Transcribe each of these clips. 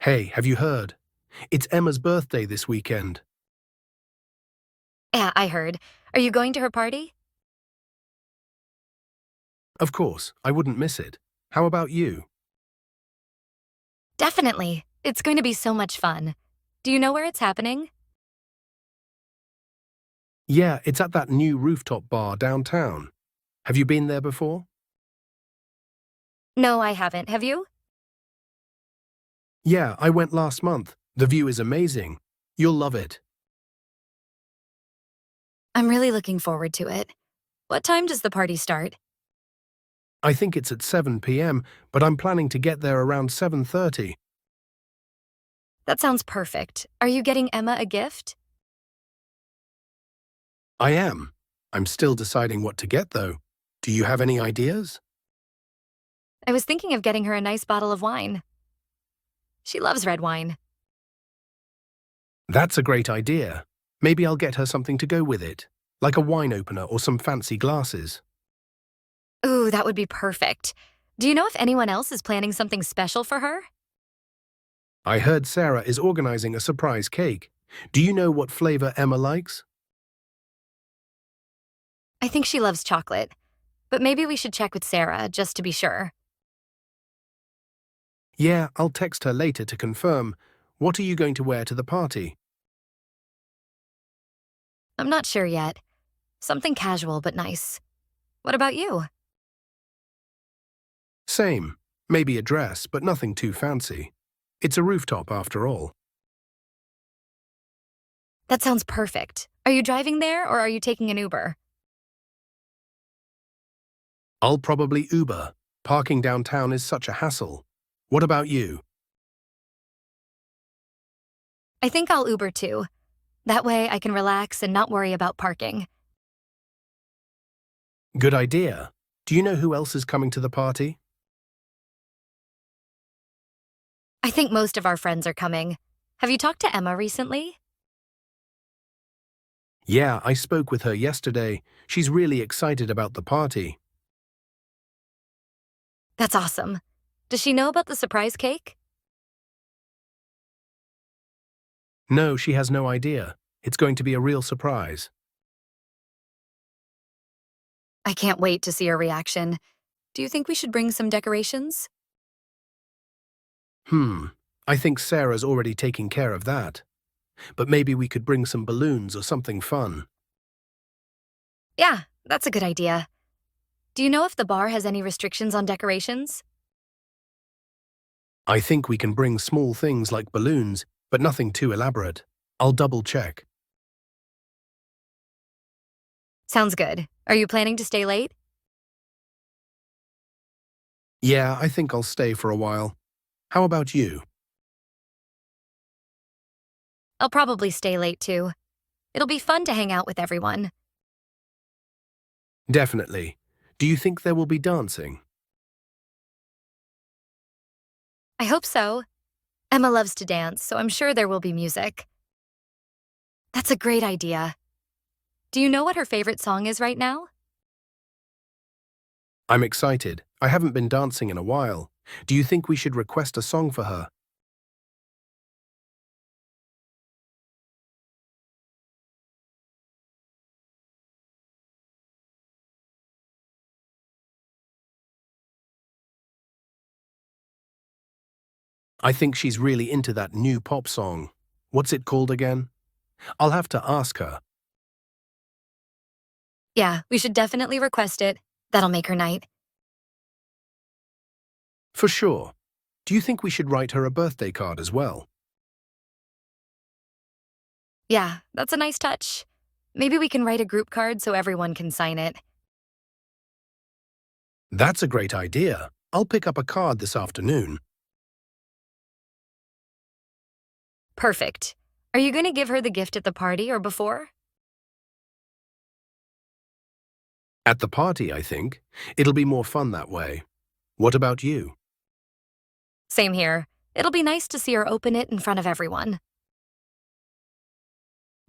Hey, have you heard? It's Emma's birthday this weekend. Yeah, I heard. Are you going to her party? Of course, I wouldn't miss it. How about you? Definitely. It's going to be so much fun. Do you know where it's happening? Yeah, it's at that new rooftop bar downtown. Have you been there before? No, I haven't. Have you? Yeah, I went last month. The view is amazing. You'll love it. I'm really looking forward to it. What time does the party start? I think it's at 7 p.m., but I'm planning to get there around 7:30. That sounds perfect. Are you getting Emma a gift? I am. I'm still deciding what to get, though. Do you have any ideas? I was thinking of getting her a nice bottle of wine. She loves red wine. That's a great idea. Maybe I'll get her something to go with it, like a wine opener or some fancy glasses. Ooh, that would be perfect. Do you know if anyone else is planning something special for her? I heard Sarah is organizing a surprise cake. Do you know what flavor Emma likes? I think she loves chocolate, but maybe we should check with Sarah just to be sure. Yeah, I'll text her later to confirm. What are you going to wear to the party? I'm not sure yet. Something casual but nice. What about you? Same. Maybe a dress, but nothing too fancy. It's a rooftop after all. That sounds perfect. Are you driving there or are you taking an Uber? I'll probably Uber. Parking downtown is such a hassle. What about you? I think I'll Uber too. That way I can relax and not worry about parking. Good idea. Do you know who else is coming to the party? I think most of our friends are coming. Have you talked to Emma recently? Yeah, I spoke with her yesterday. She's really excited about the party. That's awesome. Does she know about the surprise cake? No, she has no idea. It's going to be a real surprise. I can't wait to see her reaction. Do you think we should bring some decorations? I think Sarah's already taking care of that. But maybe we could bring some balloons or something fun. Yeah, that's a good idea. Do you know if the bar has any restrictions on decorations? I think we can bring small things like balloons, but nothing too elaborate. I'll double check. Sounds good. Are you planning to stay late? Yeah, I think I'll stay for a while. How about you? I'll probably stay late too. It'll be fun to hang out with everyone. Definitely. Do you think there will be dancing? I hope so. Emma loves to dance, so I'm sure there will be music. That's a great idea. Do you know what her favorite song is right now? I'm excited. I haven't been dancing in a while. Do you think we should request a song for her? I think she's really into that new pop song. What's it called again? I'll have to ask her. Yeah, we should definitely request it. That'll make her night. For sure. Do you think we should write her a birthday card as well? Yeah, that's a nice touch. Maybe we can write a group card so everyone can sign it. That's a great idea. I'll pick up a card this afternoon. Perfect. Are you going to give her the gift at the party or before? At the party, I think. It'll be more fun that way. What about you? Same here. It'll be nice to see her open it in front of everyone.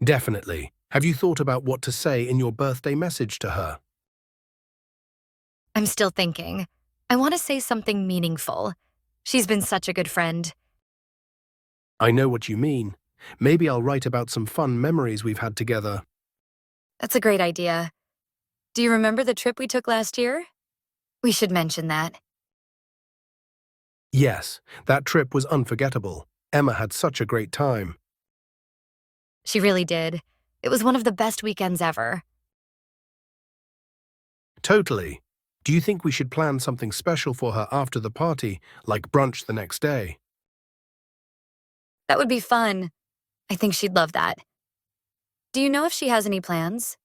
Definitely. Have you thought about what to say in your birthday message to her? I'm still thinking. I want to say something meaningful. She's been such a good friend. I know what you mean. Maybe I'll write about some fun memories we've had together. That's a great idea. Do you remember the trip we took last year? We should mention that. Yes, that trip was unforgettable. Emma had such a great time. She really did. It was one of the best weekends ever. Totally. Do you think we should plan something special for her after the party, like brunch the next day? That would be fun. I think she'd love that. Do you know if she has any plans?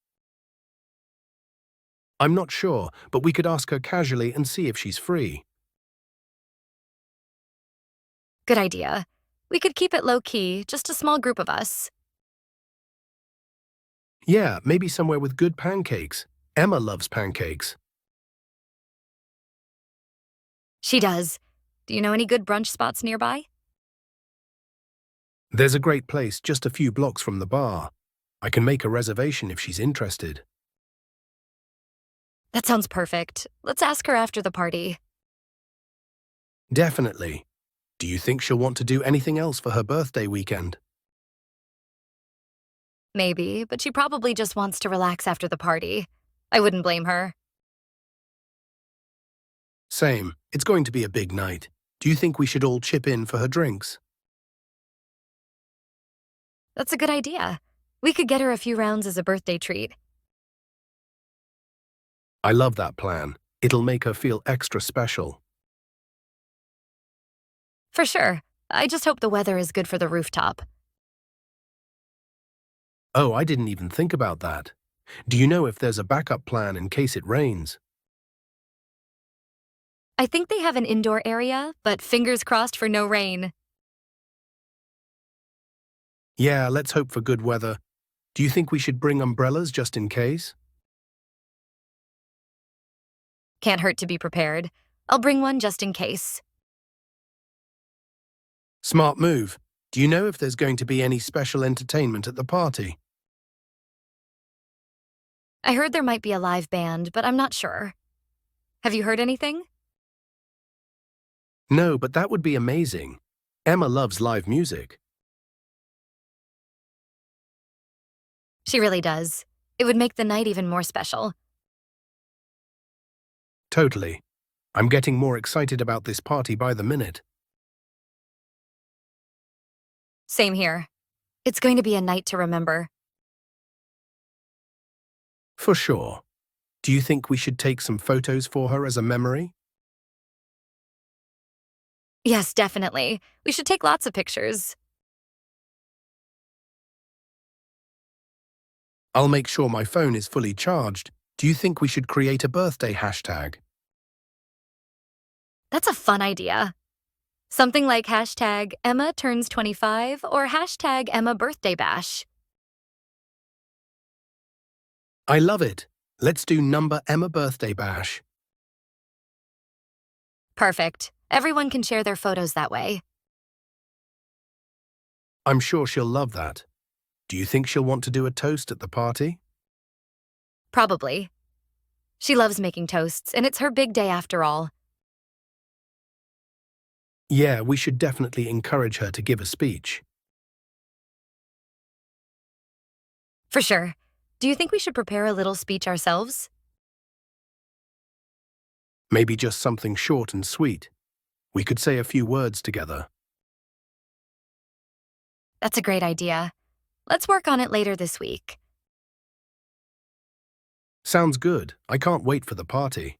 I'm not sure, but we could ask her casually and see if she's free. Good idea. We could keep it low-key, just a small group of us. Yeah, maybe somewhere with good pancakes. Emma loves pancakes. She does. Do you know any good brunch spots nearby? There's a great place just a few blocks from the bar. I can make a reservation if she's interested. That sounds perfect. Let's ask her after the party. Definitely. Do you think she'll want to do anything else for her birthday weekend? Maybe, but she probably just wants to relax after the party. I wouldn't blame her. Same. It's going to be a big night. Do you think we should all chip in for her drinks? That's a good idea. We could get her a few rounds as a birthday treat. I love that plan. It'll make her feel extra special. For sure. I just hope the weather is good for the rooftop. Oh, I didn't even think about that. Do you know if there's a backup plan in case it rains? I think they have an indoor area, but fingers crossed for no rain. Yeah, let's hope for good weather. Do you think we should bring umbrellas just in case? Can't hurt to be prepared. I'll bring one just in case. Smart move. Do you know if there's going to be any special entertainment at the party? I heard there might be a live band, but I'm not sure. Have you heard anything? No, but that would be amazing. Emma loves live music. She really does. It would make the night even more special. Totally. I'm getting more excited about this party by the minute. Same here. It's going to be a night to remember. For sure. Do you think we should take some photos for her as a memory? Yes, definitely. We should take lots of pictures. I'll make sure my phone is fully charged. Do you think we should create a birthday hashtag? That's a fun idea. Something like hashtag Emma turns 25 or hashtag Emma birthday bash. I love it. Let's do number Emma birthday bash. Perfect. Everyone can share their photos that way. I'm sure she'll love that. Do you think she'll want to do a toast at the party? Probably. She loves making toasts, and it's her big day after all. Yeah, we should definitely encourage her to give a speech. For sure. Do you think we should prepare a little speech ourselves? Maybe just something short and sweet. We could say a few words together. That's a great idea. Let's work on it later this week. Sounds good. I can't wait for the party.